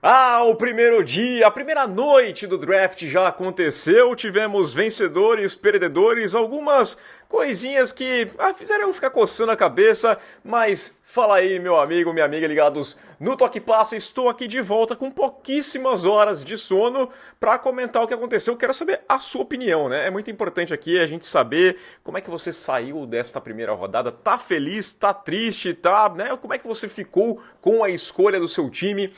Ah, o primeiro dia, a primeira noite do draft já aconteceu. Tivemos vencedores, perdedores, algumas coisinhas que fizeram eu ficar coçando a cabeça. Mas fala aí, meu amigo, minha amiga ligados no Toque Passa. Estou aqui de volta com pouquíssimas horas de sono para comentar o que aconteceu. Quero saber a sua opinião, né? É muito importante aqui a gente saber como é que você saiu desta primeira rodada. Tá feliz? Tá triste? Tá, né? Como é que você ficou com a escolha do seu time?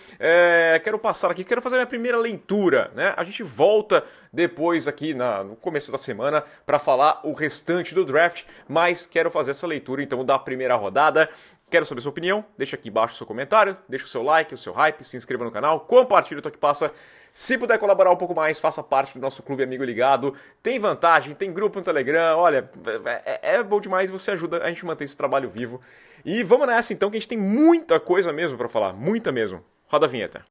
Quero passar aqui, quero fazer a minha primeira leitura, né? A gente volta depois aqui no começo da semana para falar o restante do draft, mas quero fazer essa leitura então da primeira rodada. Quero saber sua opinião, deixa aqui embaixo o seu comentário, deixa o seu like, o seu hype, se inscreva no canal, compartilhe o Toque Passa. Se puder colaborar um pouco mais, faça parte do nosso clube Amigo Ligado. Tem vantagem, tem grupo no Telegram, olha, é bom demais e você ajuda a gente a manter esse trabalho vivo. E vamos nessa então, que a gente tem muita coisa mesmo para falar, muita mesmo. Roda a vinheta.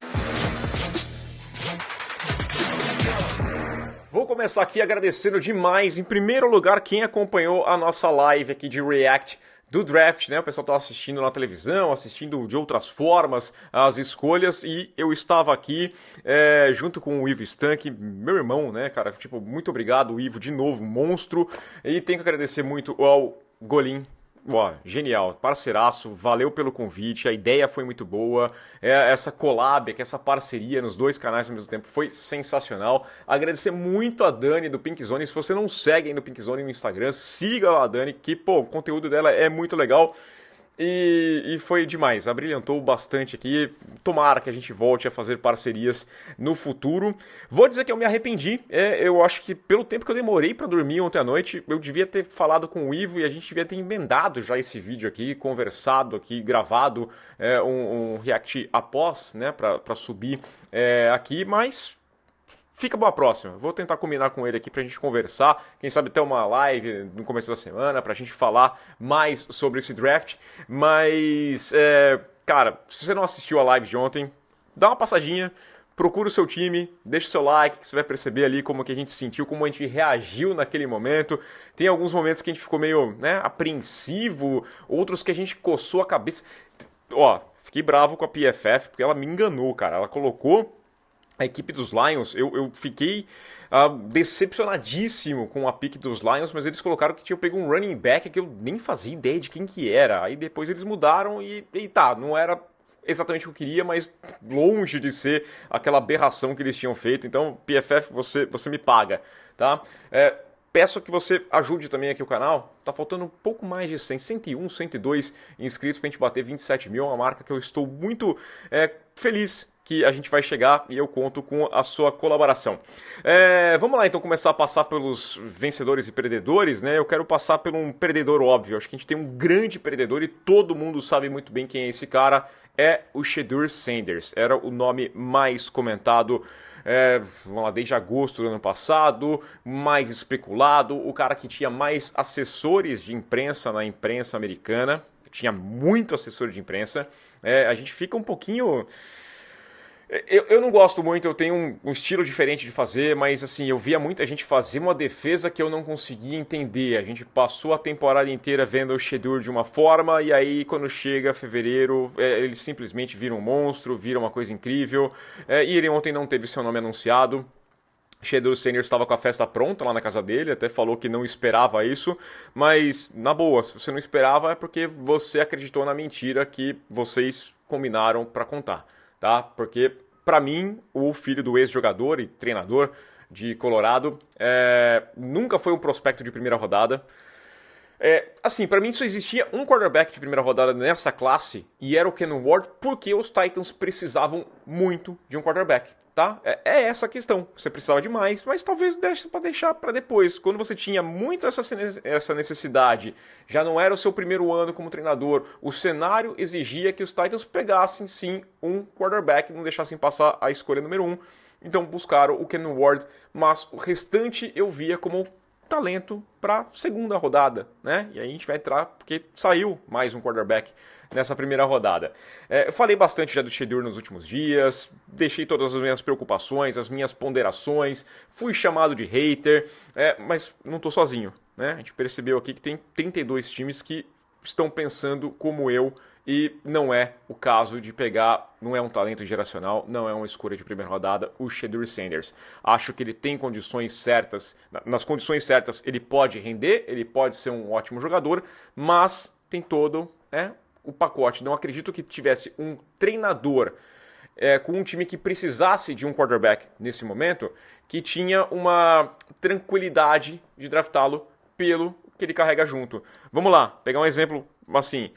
Vou começar aqui agradecendo demais, em primeiro lugar, quem acompanhou a nossa live aqui de React do draft, né? O pessoal estava assistindo na televisão, assistindo de outras formas as escolhas e eu estava aqui junto com o Ivo Stank, meu irmão, né, cara? Tipo, muito obrigado, Ivo, de novo, monstro. E tenho que agradecer muito ao Golim. Ó, genial, parceiraço, valeu pelo convite, a ideia foi muito boa, essa collab, essa parceria nos dois canais ao mesmo tempo foi sensacional. Agradecer muito a Dani do Pink Zone, se você não segue ainda o Pink Zone no Instagram, siga lá a Dani, que pô, o conteúdo dela é muito legal. E foi demais, abrilhantou bastante aqui. Tomara que a gente volte a fazer parcerias no futuro. Vou dizer que eu me arrependi. Eu acho que pelo tempo que eu demorei para dormir ontem à noite, eu devia ter falado com o Ivo e a gente devia ter emendado já esse vídeo aqui, conversado aqui, gravado um react após, né, para subir aqui, mas fica boa próxima. Vou tentar combinar com ele aqui pra gente conversar. Quem sabe até uma live no começo da semana pra gente falar mais sobre esse draft. Mas, cara, se você não assistiu a live de ontem, dá uma passadinha. Procura o seu time, deixa o seu like, que você vai perceber ali como que a gente se sentiu, como a gente reagiu naquele momento. Tem alguns momentos que a gente ficou meio, né, apreensivo, outros que a gente coçou a cabeça. Ó, fiquei bravo com a PFF porque ela me enganou, cara. Ela colocou a equipe dos Lions, eu fiquei decepcionadíssimo com a pick dos Lions, mas eles colocaram que tinham pego um running back que eu nem fazia ideia de quem que era. Aí depois eles mudaram e tá, não era exatamente o que eu queria, mas longe de ser aquela aberração que eles tinham feito. Então, PFF, você me paga, tá? Peço que você ajude também aqui o canal. Tá faltando um pouco mais de 100, 101, 102 inscritos pra gente bater 27 mil, uma marca que eu estou muito feliz que a gente vai chegar e eu conto com a sua colaboração. Vamos lá então começar a passar pelos vencedores e perdedores, né? Eu quero passar por um perdedor óbvio. Acho que a gente tem um grande perdedor e todo mundo sabe muito bem quem é esse cara. É o Shedeur Sanders. Era o nome mais comentado vamos lá, desde agosto do ano passado, mais especulado, o cara que tinha mais assessores de imprensa na imprensa americana. Tinha muito assessor de imprensa. A gente fica um pouquinho... Eu não gosto muito, eu tenho um estilo diferente de fazer, mas assim, eu via muita gente fazer uma defesa que eu não conseguia entender. A gente passou a temporada inteira vendo o Shedeur de uma forma, e aí quando chega fevereiro, ele simplesmente vira um monstro, vira uma coisa incrível. E ele ontem não teve seu nome anunciado. Shedeur Senior estava com a festa pronta lá na casa dele, até falou que não esperava isso, mas na boa, se você não esperava é porque você acreditou na mentira que vocês combinaram para contar. Tá? Porque, para mim, o filho do ex-jogador e treinador de Colorado nunca foi um prospecto de primeira rodada. Assim, para mim só existia um quarterback de primeira rodada nessa classe e era o Ken Ward porque os Titans precisavam muito de um quarterback. Tá? É essa a questão. Você precisava de mais, mas talvez deixar para depois. Quando você tinha muito essa necessidade, já não era o seu primeiro ano como treinador, o cenário exigia que os Titans pegassem sim um quarterback e não deixassem passar a escolha número 1. Então buscaram o Ken Ward, mas o restante eu via como talento para segunda rodada, né? E aí a gente vai entrar porque saiu mais um quarterback nessa primeira rodada. Eu falei bastante já do Shedeur nos últimos dias, deixei todas as minhas preocupações, as minhas ponderações, fui chamado de hater, mas não tô sozinho, né? A gente percebeu aqui que tem 32 times que estão pensando como eu, e não é o caso de pegar, não é um talento geracional, não é uma escolha de primeira rodada, o Shedeur Sanders. Acho que ele tem condições certas, nas condições certas ele pode render, ele pode ser um ótimo jogador, mas tem todo o pacote. Não acredito que tivesse um treinador com um time que precisasse de um quarterback nesse momento, que tinha uma tranquilidade de draftá-lo pelo que ele carrega junto. Vamos lá, pegar um exemplo assim.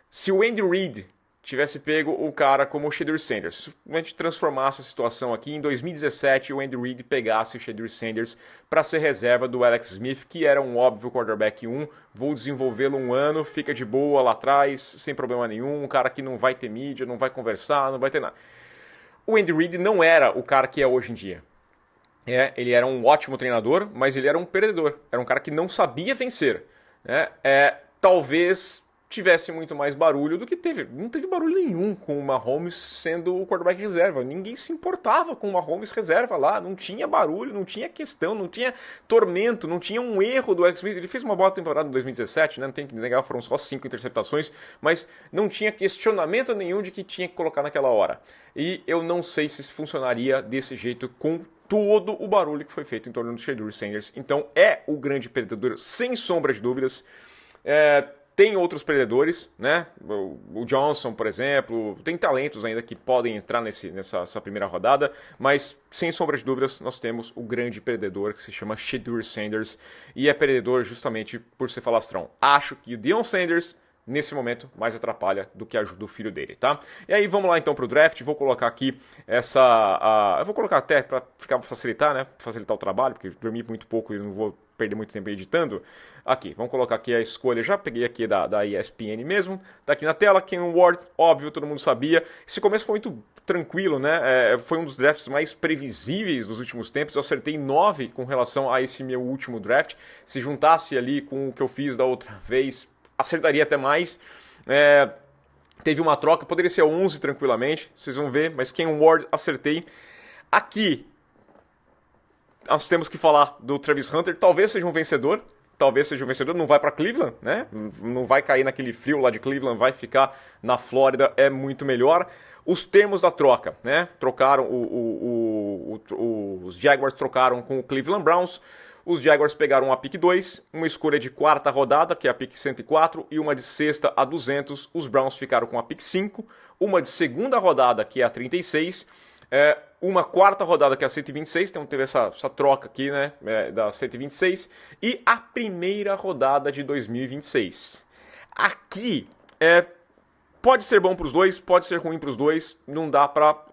Se o Andy Reid tivesse pego o cara como o Shedeur Sanders, se a gente transformasse a situação aqui, em 2017 o Andy Reid pegasse o Shedeur Sanders para ser reserva do Alex Smith, que era um óbvio quarterback 1, vou desenvolvê-lo um ano, fica de boa lá atrás, sem problema nenhum, um cara que não vai ter mídia, não vai conversar, não vai ter nada. O Andy Reid não era o cara que é hoje em dia. Ele era um ótimo treinador, mas ele era um perdedor. Era um cara que não sabia vencer. Talvez tivesse muito mais barulho do que teve. Não teve barulho nenhum com o Mahomes sendo o quarterback reserva. Ninguém se importava com o Mahomes reserva lá. Não tinha barulho, não tinha questão, não tinha tormento, não tinha um erro do Alex Smith. Ele fez uma boa temporada em 2017, né? Não tem que negar, foram só 5 interceptações, mas não tinha questionamento nenhum de que tinha que colocar naquela hora. E eu não sei se funcionaria desse jeito com todo o barulho que foi feito em torno do Shedeur Sanders. Então é o grande perdedor, sem sombra de dúvidas. Tem outros perdedores, né? O Johnson, por exemplo, tem talentos ainda que podem entrar nessa primeira rodada, mas sem sombra de dúvidas nós temos o grande perdedor que se chama Shedeur Sanders, e é perdedor justamente por ser falastrão. Acho que o Deion Sanders nesse momento mais atrapalha do que ajuda o filho dele, tá? E aí vamos lá então pro draft, vou colocar aqui eu vou colocar até para facilitar, né? Facilitar o trabalho, porque dormi muito pouco e não vou perder muito tempo editando. Aqui, vamos colocar aqui a escolha, já peguei aqui da ESPN mesmo, tá aqui na tela, Ken Ward, óbvio, todo mundo sabia. Esse começo foi muito tranquilo, né? Foi um dos drafts mais previsíveis dos últimos tempos. Eu acertei 9 com relação a esse meu último draft. Se juntasse ali com o que eu fiz da outra vez, acertaria até mais. Teve uma troca, poderia ser 11 tranquilamente, vocês vão ver, mas Ken Ward acertei. Aqui, nós temos que falar do Travis Hunter, talvez seja um vencedor, não vai para Cleveland, né? Não vai cair naquele frio lá de Cleveland, vai ficar na Flórida, é muito melhor. Os termos da troca, né? Trocaram, os Jaguars trocaram com o Cleveland Browns. Os Jaguars pegaram a pick 2, uma escolha de quarta rodada, que é a pick 104, e uma de sexta a 200. Os Browns ficaram com a pick 5, uma de segunda rodada, que é a 36, uma quarta rodada, que é a 126, então teve essa troca aqui, né, da 126, e a primeira rodada de 2026. Aqui, pode ser bom para os dois, pode ser ruim para os dois, não dá para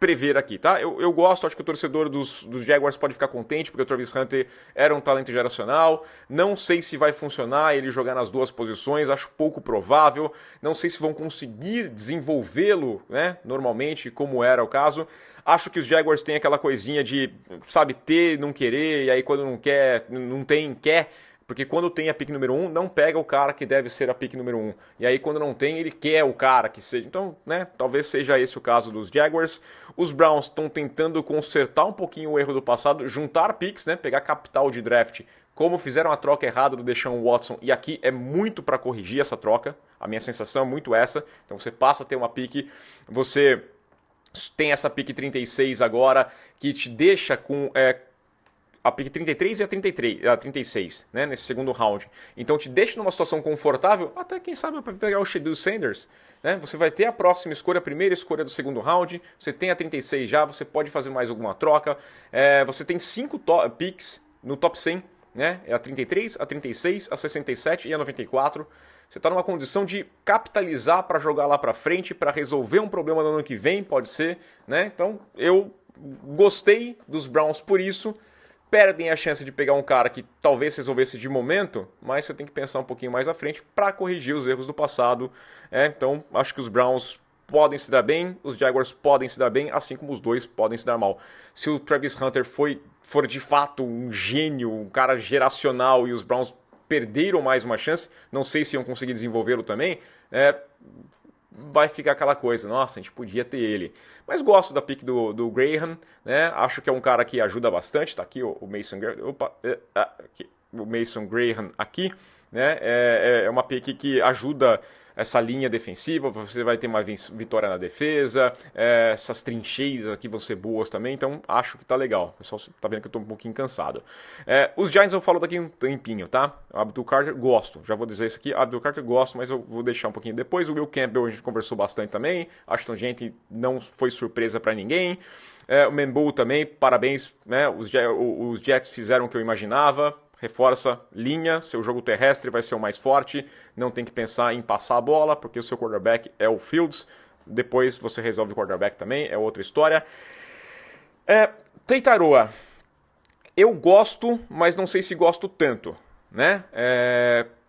prever aqui, tá? Eu gosto, acho que o torcedor dos Jaguars pode ficar contente, porque o Travis Hunter era um talento geracional. Não sei se vai funcionar ele jogar nas duas posições, acho pouco provável. Não sei se vão conseguir desenvolvê-lo, né, normalmente, como era o caso. Acho que os Jaguars têm aquela coisinha de, sabe, ter, não querer, e aí quando não quer, não tem, quer. Porque quando tem a pick número 1, não pega o cara que deve ser a pick número 1. E aí quando não tem, ele quer o cara que seja. Então, né, talvez seja esse o caso dos Jaguars. Os Browns estão tentando consertar um pouquinho o erro do passado, juntar picks, né, pegar capital de draft, como fizeram a troca errada do Deshaun Watson. E aqui é muito para corrigir essa troca. A minha sensação é muito essa. Então você passa a ter uma pick, você tem essa pick 36 agora, que te deixa com a pick 33 e a 36, né, nesse segundo round. Então te deixa numa situação confortável, até quem sabe para pegar o Shedeur Sanders, né? Você vai ter a próxima escolha, a primeira escolha do segundo round, você tem a 36 já, você pode fazer mais alguma troca, você tem 5 picks no top 100, né? É a 33, a 36, a 67 e a 94. Você está numa condição de capitalizar para jogar lá para frente, para resolver um problema no ano que vem, pode ser, né? Então eu gostei dos Browns por isso. Perdem a chance de pegar um cara que talvez resolvesse de momento, mas você tem que pensar um pouquinho mais à frente para corrigir os erros do passado. Então, acho que os Browns podem se dar bem, os Jaguars podem se dar bem, assim como os dois podem se dar mal. Se o Travis Hunter for de fato um gênio, um cara geracional, e os Browns perderam mais uma chance, não sei se iam conseguir desenvolvê-lo também, vai ficar aquela coisa, nossa, a gente podia ter ele. Mas gosto da pick do Graham, né? Acho que é um cara que ajuda bastante. Tá aqui o Mason Graham. O Mason Graham aqui. né? É uma pick que ajuda essa linha defensiva, você vai ter uma vitória na defesa, essas trincheiras aqui vão ser boas também, então acho que tá legal. O pessoal tá vendo que eu tô um pouquinho cansado. Os Giants eu falo daqui um tempinho, tá? Abdul Carter, gosto. Já vou dizer isso aqui, Abdul Carter gosto, mas eu vou deixar um pouquinho depois. O Will Campbell a gente conversou bastante também, acho que a gente não foi surpresa para ninguém. O Membu também, parabéns, né? Os Jets fizeram o que eu imaginava. Reforça linha, seu jogo terrestre vai ser o mais forte, não tem que pensar em passar a bola, porque o seu quarterback é o Fields, depois você resolve o quarterback também, é outra história. Teitaroa, eu gosto, mas não sei se gosto tanto, né?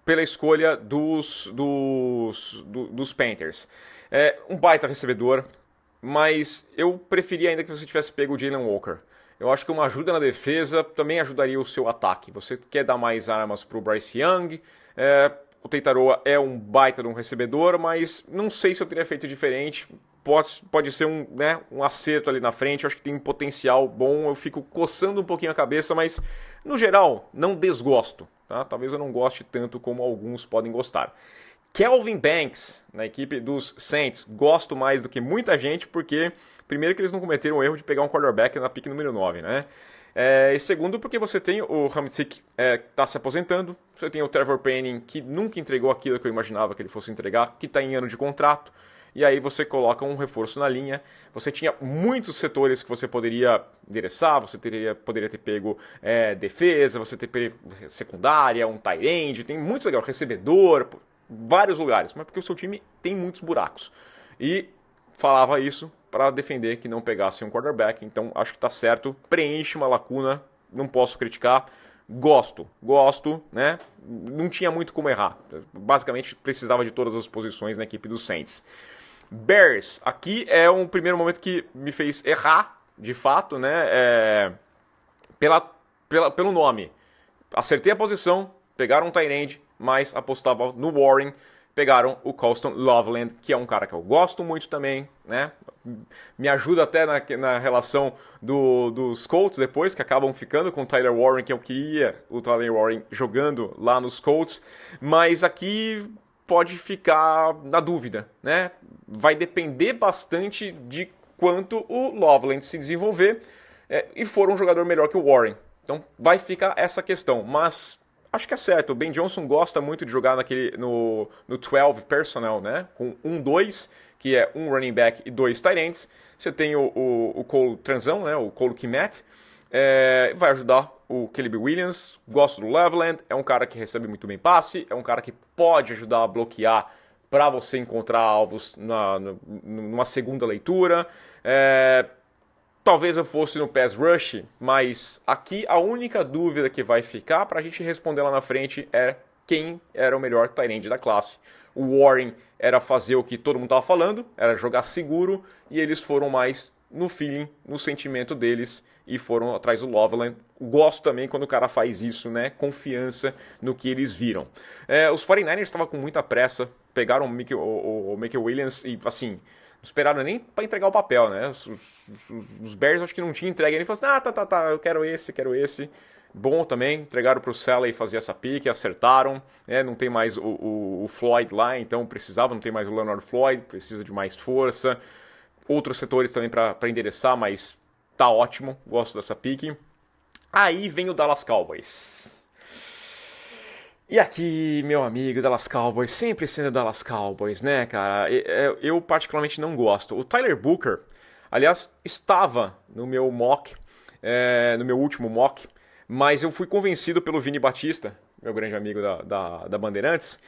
Pela escolha dos Panthers. Um baita recebedor, mas eu preferia ainda que você tivesse pego o Jalen Walker. Eu acho que uma ajuda na defesa também ajudaria o seu ataque. Você quer dar mais armas para o Bryce Young. O Teitaroa é um baita de um recebedor, mas não sei se eu teria feito diferente. Pode ser um acerto ali na frente. Eu acho que tem um potencial bom. Eu fico coçando um pouquinho a cabeça, mas no geral não desgosto. Tá? Talvez eu não goste tanto como alguns podem gostar. Kelvin Banks, na equipe dos Saints. Gosto mais do que muita gente, porque primeiro que eles não cometeram o erro de pegar um quarterback na pick número 9, né? E segundo porque você tem o Hamsik que está se aposentando, você tem o Trevor Penning que nunca entregou aquilo que eu imaginava que ele fosse entregar, que está em ano de contrato, e aí você coloca um reforço na linha. Você tinha muitos setores que você poderia endereçar, você poderia ter pego defesa, você ter secundária, um tight end, tem muitos legal, recebedor, vários lugares, mas porque o seu time tem muitos buracos. E falava isso para defender que não pegasse um quarterback, então acho que tá certo, preenche uma lacuna, não posso criticar, gosto, né? Não tinha muito como errar, basicamente precisava de todas as posições na equipe dos Saints. Bears, aqui é um primeiro momento que me fez errar, de fato, né? Pelo nome, acertei a posição, pegaram um tight end, mas apostava no Warren. Pegaram o Colston Loveland, que é um cara que eu gosto muito também, né? Me ajuda até na relação dos Colts depois, que acabam ficando com o Tyler Warren, que eu queria o Tyler Warren jogando lá nos Colts. Mas aqui pode ficar na dúvida, né? Vai depender bastante de quanto o Loveland se desenvolver e for um jogador melhor que o Warren. Então vai ficar essa questão, mas acho que é certo. O Ben Johnson gosta muito de jogar no 12 personnel, né? Com 1-2, que é um running back e 2 tight ends. Você tem o Cole Transão, né? O Cole Kmet. Vai ajudar o Caleb Williams. Gosto do Loveland. É um cara que recebe muito bem passe. É um cara que pode ajudar a bloquear para você encontrar alvos numa segunda leitura. Talvez eu fosse no pass rush, mas aqui a única dúvida que vai ficar para a gente responder lá na frente é quem era o melhor tight end da classe. O Warren era fazer o que todo mundo estava falando, era jogar seguro, e eles foram mais no feeling, no sentimento deles, e foram atrás do Loveland. Gosto também quando o cara faz isso, né? Confiança no que eles viram. Os 49ers estavam com muita pressa, pegaram o Michael Williams e, assim, não esperaram nem para entregar o papel, né? Os Bears acho que não tinham entregue. Ele falou assim, tá, eu quero esse. Bom também, entregaram para o Salley fazer essa pique, acertaram, né? Não tem mais o Floyd lá, então precisava, não tem mais o Leonard Floyd, precisa de mais força. Outros setores também para endereçar, mas tá ótimo, gosto dessa pique. Aí vem o Dallas Cowboys. E aqui, meu amigo, Dallas Cowboys, sempre sendo Dallas Cowboys, né, cara? Eu particularmente não gosto. O Tyler Booker, aliás, estava no meu mock, no meu último mock, mas eu fui convencido pelo Vini Batista, meu grande amigo da Bandeirantes,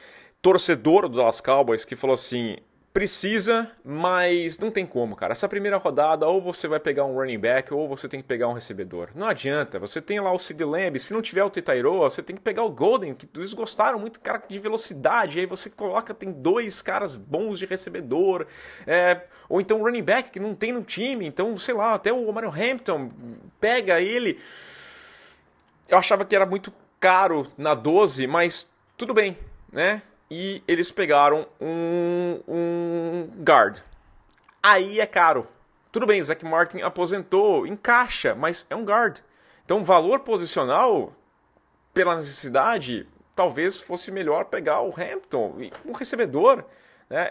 torcedor do Dallas Cowboys, que falou assim, precisa, mas não tem como, cara. Essa primeira rodada, ou você vai pegar um running back, ou você tem que pegar um recebedor. Não adianta, você tem lá o CeeDee Lamb, se não tiver o Teitaroa, você tem que pegar o Golden, que eles gostaram muito, cara, de velocidade, aí você coloca, tem 2 caras bons de recebedor, ou então um running back que não tem no time, então, sei lá, até o Omar Hampton, pega ele. Eu achava que era muito caro na 12, mas tudo bem, né? E eles pegaram um guard. Aí é caro. Tudo bem, Zach Martin aposentou, encaixa, mas é um guard. Então, valor posicional, pela necessidade, talvez fosse melhor pegar o Hampton, um recebedor, né?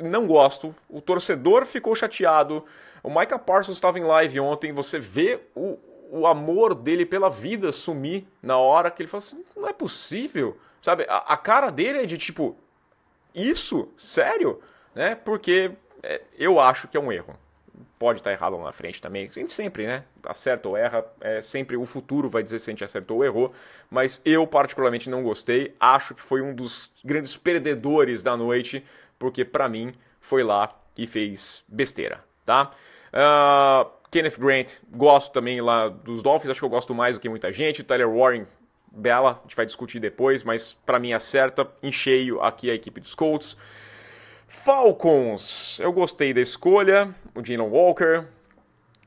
Não gosto, o torcedor ficou chateado, o Micah Parsons estava em live ontem, você vê o amor dele pela vida sumir na hora que ele fala assim, não é possível, sabe? A cara dele é de tipo, isso? Sério? Né? Porque eu acho que é um erro. Pode estar errado lá na frente também. A gente sempre, né? Acerta ou erra. Sempre o futuro vai dizer se a gente acertou ou errou. Mas eu, particularmente, não gostei. Acho que foi um dos grandes perdedores da noite. Porque, pra mim, foi lá e fez besteira, tá? Kenneth Grant, gosto também lá dos Dolphins. Acho que eu gosto mais do que muita gente. Tyler Warren, bela. A gente vai discutir depois. Mas, pra mim, acerta em cheio aqui a equipe dos Colts. Falcons, eu gostei da escolha, o Jalen Walker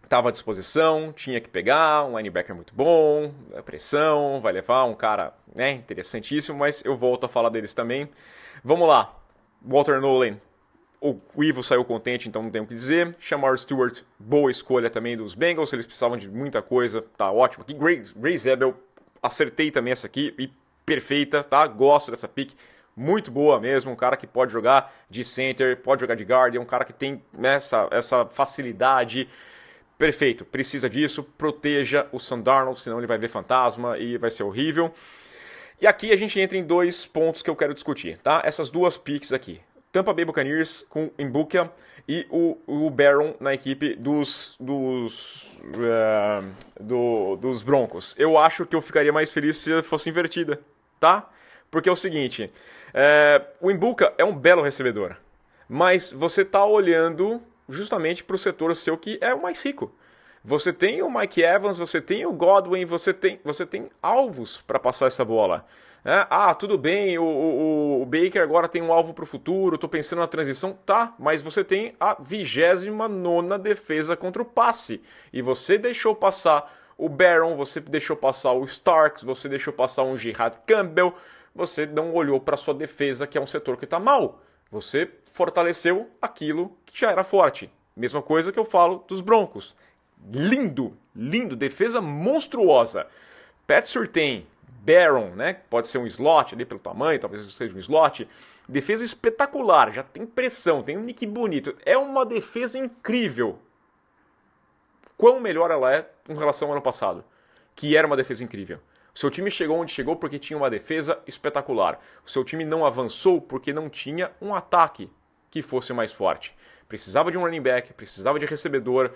estava à disposição, tinha que pegar, um linebacker muito bom, a pressão, vai levar um cara, né, interessantíssimo, mas eu volto a falar deles também. Vamos lá, Walter Nolan, o Ivo saiu contente, então não tenho o que dizer. Shamar Stewart, boa escolha também dos Bengals, eles precisavam de muita coisa, tá ótimo. Aqui, Grace Ebel, acertei também essa aqui, e perfeita, tá, gosto dessa pick. Muito boa mesmo, um cara que pode jogar de center, pode jogar de guard, é um cara que tem essa facilidade. Perfeito, precisa disso, proteja o Sam Darnold, senão ele vai ver fantasma e vai ser horrível. E aqui a gente entra em dois pontos que eu quero discutir, tá? Essas duas picks aqui. Tampa Bay Buccaneers com Mbuka e o Barron na equipe dos Broncos. Eu acho que eu ficaria mais feliz se fosse invertida, tá? Porque é o seguinte, o Mbuka é um belo recebedor, mas você está olhando justamente para o setor seu que é o mais rico. Você tem o Mike Evans, você tem o Godwin, você tem alvos para passar essa bola. Tudo bem, o Baker agora tem um alvo para o futuro, estou pensando na transição, tá, mas você tem a 29ª defesa contra o passe, e você deixou passar o Barron, você deixou passar o Starks, você deixou passar um Gerard Campbell, você não olhou para sua defesa, que é um setor que está mal. Você fortaleceu aquilo que já era forte. Mesma coisa que eu falo dos Broncos. Lindo, lindo, defesa monstruosa. Pat Surtain, Barron, né? Pode ser um slot ali pelo tamanho, talvez seja um slot. Defesa espetacular, já tem pressão, tem um nick bonito. É uma defesa incrível. Quão melhor ela é em relação ao ano passado, que era uma defesa incrível. O seu time chegou onde chegou porque tinha uma defesa espetacular. O seu time não avançou porque não tinha um ataque que fosse mais forte. Precisava de um running back, precisava de recebedor.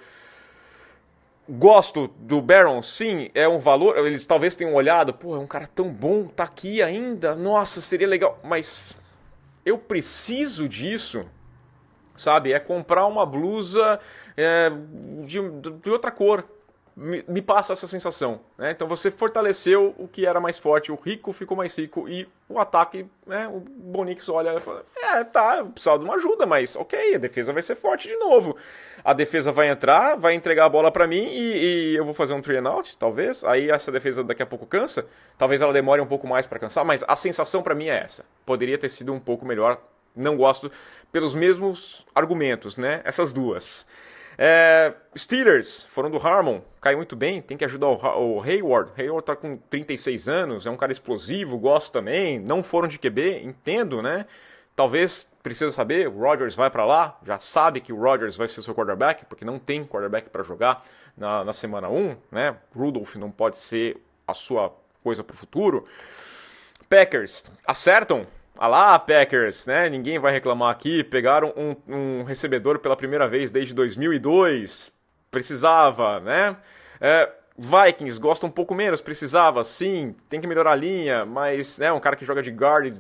Gosto do Barron, sim, é um valor. Eles talvez tenham olhado, pô, é um cara tão bom, tá aqui ainda, nossa, seria legal. Mas eu preciso disso, sabe? É comprar uma blusa de outra cor. Me passa essa sensação, né? Então você fortaleceu o que era mais forte, o rico ficou mais rico e o ataque, né? O Bonix olha e fala, tá, eu precisava de uma ajuda, mas ok, a defesa vai ser forte de novo. A defesa vai entrar, vai entregar a bola pra mim e eu vou fazer um 3 and out, talvez. Aí essa defesa daqui a pouco cansa, talvez ela demore um pouco mais pra cansar, mas a sensação pra mim é essa. Poderia ter sido um pouco melhor, não gosto, pelos mesmos argumentos, né? Essas duas. Steelers, foram do Harmon, cai muito bem, tem que ajudar o Hayward. Hayward tá com 36 anos, é um cara explosivo, gosto também. Não foram de QB, entendo, né? Talvez precisa saber, o Rodgers vai para lá, já sabe que o Rodgers vai ser seu quarterback, porque não tem quarterback para jogar na semana 1, né? Rudolph não pode ser a sua coisa pro futuro. Packers, acertam? Alá, Packers, né? Ninguém vai reclamar aqui. Pegaram um recebedor pela primeira vez desde 2002. Precisava, né? Vikings gosta um pouco menos. Precisava, sim. Tem que melhorar a linha, mas né, um cara que joga de guard,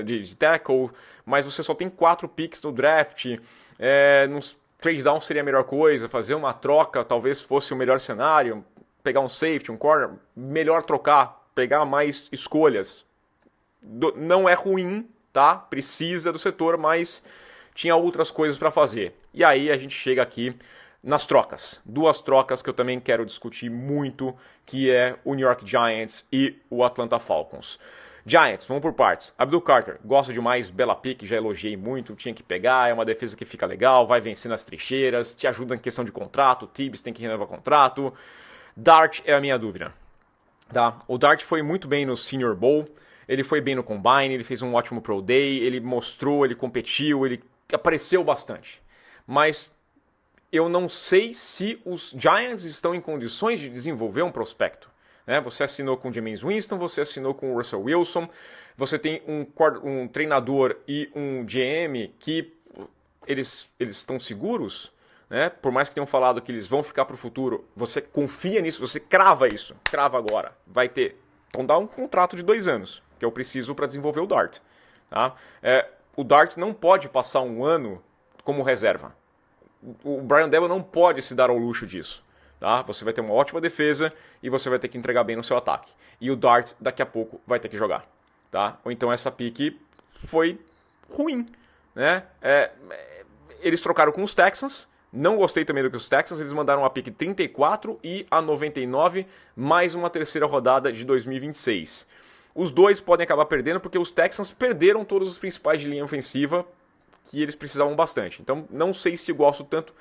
de tackle, mas você só tem 4 picks no draft. Nos trade down seria a melhor coisa. Fazer uma troca talvez fosse o melhor cenário. Pegar um safety, um corner. Melhor trocar. Pegar mais escolhas. Não é ruim, tá? Precisa do setor, mas tinha outras coisas para fazer. E aí a gente chega aqui nas trocas. 2 trocas que eu também quero discutir muito, que é o New York Giants e o Atlanta Falcons. Giants, vamos por partes. Abdul Carter, gosto demais, bela pick, já elogiei muito, tinha que pegar, é uma defesa que fica legal, vai vencer nas trincheiras, te ajuda em questão de contrato, Tibbs tem que renovar contrato. Dart é a minha dúvida. Tá? O Dart foi muito bem no Senior Bowl. ele foi bem no Combine, ele fez um ótimo Pro Day, ele mostrou, ele competiu, ele apareceu bastante. Mas eu não sei se os Giants estão em condições de desenvolver um prospecto. Né? Você assinou com o Jameis Winston, você assinou com o Russell Wilson, você tem um treinador e um GM que eles estão seguros, né? Por mais que tenham falado que eles vão ficar para o futuro, você confia nisso, você crava isso, crava agora. Vai ter, então dá um contrato de 2 anos, que eu preciso para desenvolver o Dart. Tá? O Dart não pode passar um ano como reserva. O Brian Daboll não pode se dar ao luxo disso. Tá? Você vai ter uma ótima defesa e você vai ter que entregar bem no seu ataque. E o Dart, daqui a pouco, vai ter que jogar. Tá? Ou então essa pick foi ruim. Né? Eles trocaram com os Texans. Não gostei também do que os Texans. Eles mandaram a pick 34 e a 99, mais uma terceira rodada de 2026. Os dois podem acabar perdendo porque os Texans perderam todos os principais de linha ofensiva que eles precisavam bastante. Então, não sei se gosto tanto.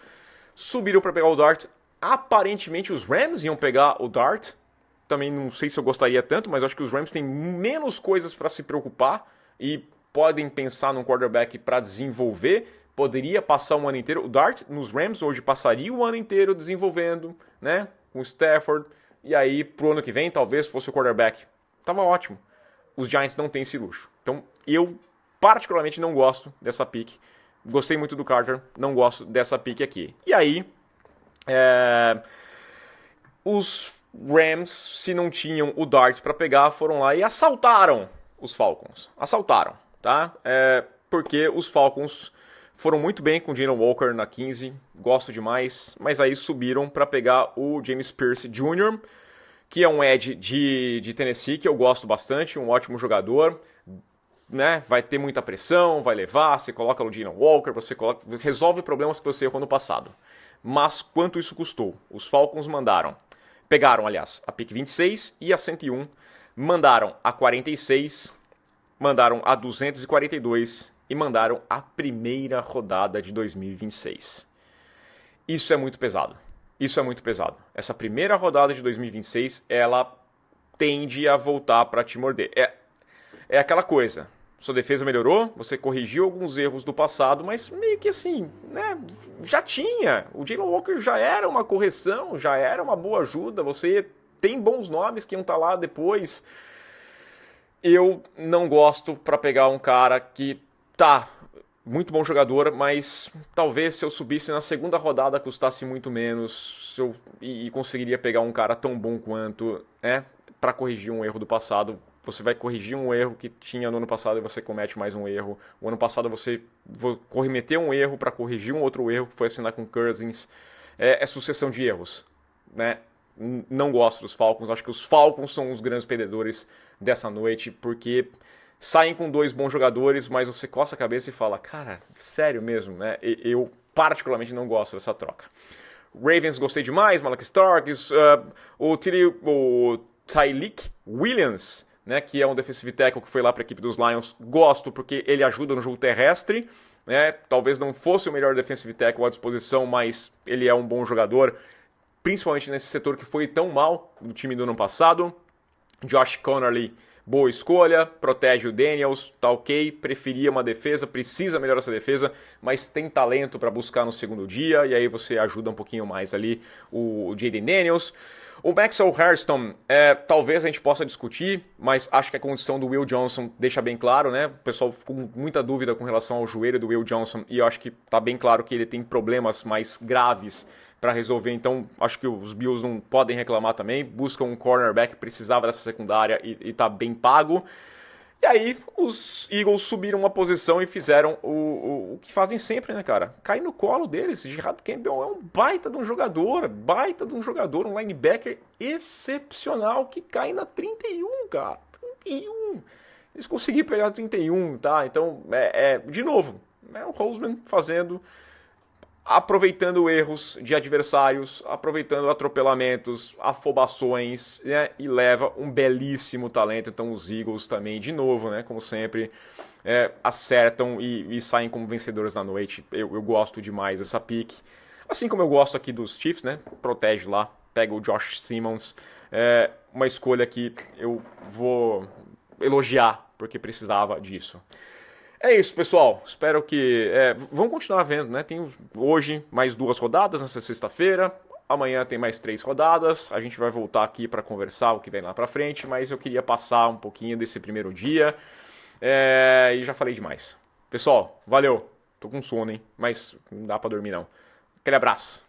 Subiram para pegar o Dart. Aparentemente, os Rams iam pegar o Dart. Também não sei se eu gostaria tanto, mas acho que os Rams têm menos coisas para se preocupar e podem pensar num quarterback para desenvolver. Poderia passar um ano inteiro. O Dart, nos Rams, hoje passaria o ano inteiro desenvolvendo, né? Com o Stafford. E aí, pro ano que vem, talvez fosse o quarterback. Tava ótimo. Os Giants não têm esse luxo. Então, eu particularmente não gosto dessa pick. Gostei muito do Carter, não gosto dessa pick aqui. E aí, os Rams, se não tinham o Dart para pegar, foram lá e assaltaram os Falcons. Assaltaram, tá? Porque os Falcons foram muito bem com o Jalen Walker na 15, gosto demais, mas aí subiram para pegar o James Pierce Jr., que é um edge de Tennessee, que eu gosto bastante, um ótimo jogador. Né, vai ter muita pressão, vai levar, você coloca o Jalen Walker, resolve problemas que você errou no passado. Mas quanto isso custou? Os Falcons pegaram, aliás, a pick 26 e a 101, mandaram a 46, mandaram a 242 e mandaram a primeira rodada de 2026. Isso é muito pesado. Isso é muito pesado. Essa primeira rodada de 2026, ela tende a voltar para te morder. É aquela coisa. Sua defesa melhorou, você corrigiu alguns erros do passado, mas meio que assim, né, já tinha. O Jalen Walker já era uma correção, já era uma boa ajuda, você tem bons nomes que iam estar lá depois. Eu não gosto para pegar um cara que muito bom jogador, mas talvez se eu subisse na segunda rodada custasse muito menos e conseguiria pegar um cara tão bom quanto, para corrigir um erro do passado. Você vai corrigir um erro que tinha no ano passado e você comete mais um erro. O ano passado você cometeu um erro para corrigir um outro erro, que foi assinar com Cousins. É sucessão de erros. Né? Não gosto dos Falcons. Acho que os Falcons são os grandes perdedores dessa noite, porque saem com 2 bons jogadores, mas você coça a cabeça e fala, cara, sério mesmo, né? Eu particularmente não gosto dessa troca. Ravens gostei demais, Malak Starks, o Tyleek Williams, né, que é um defensive tackle que foi lá para a equipe dos Lions, gosto porque ele ajuda no jogo terrestre, né, talvez não fosse o melhor defensive tackle à disposição, mas ele é um bom jogador, principalmente nesse setor que foi tão mal do time do ano passado. Josh Connerly, boa escolha, protege o Daniels, tá ok, preferia uma defesa, precisa melhorar essa defesa, mas tem talento para buscar no segundo dia, e aí você ajuda um pouquinho mais ali o Jaden Daniels. O Maxwell Hairston, talvez a gente possa discutir, mas acho que a condição do Will Johnson deixa bem claro, né? O pessoal ficou com muita dúvida com relação ao joelho do Will Johnson, e eu acho que tá bem claro que ele tem problemas mais graves para resolver, então acho que os Bills não podem reclamar também, buscam um cornerback, precisava dessa secundária e tá bem pago. E aí os Eagles subiram uma posição e fizeram o que fazem sempre, né, cara? Cai no colo deles. Gerard Campbell é um baita de um jogador, um linebacker excepcional que cai na 31, cara. 31. Eles conseguiram pegar 31, tá? Então, de novo, o Roseman aproveitando erros de adversários, aproveitando atropelamentos, afobações, né, e leva um belíssimo talento. Então os Eagles também, de novo, né, como sempre, acertam e saem como vencedores da noite. Eu gosto demais dessa pick. Assim como eu gosto aqui dos Chiefs, né, protege lá, pega o Josh Simmons. Uma escolha que eu vou elogiar, porque precisava disso. É isso, pessoal. Espero que. Vamos continuar vendo, né? Tem hoje mais 2 rodadas nessa sexta-feira. Amanhã tem mais 3 rodadas. A gente vai voltar aqui para conversar o que vem lá para frente, mas eu queria passar um pouquinho desse primeiro dia. E já falei demais. Pessoal, valeu. Tô com sono, hein? Mas não dá para dormir não. Aquele abraço.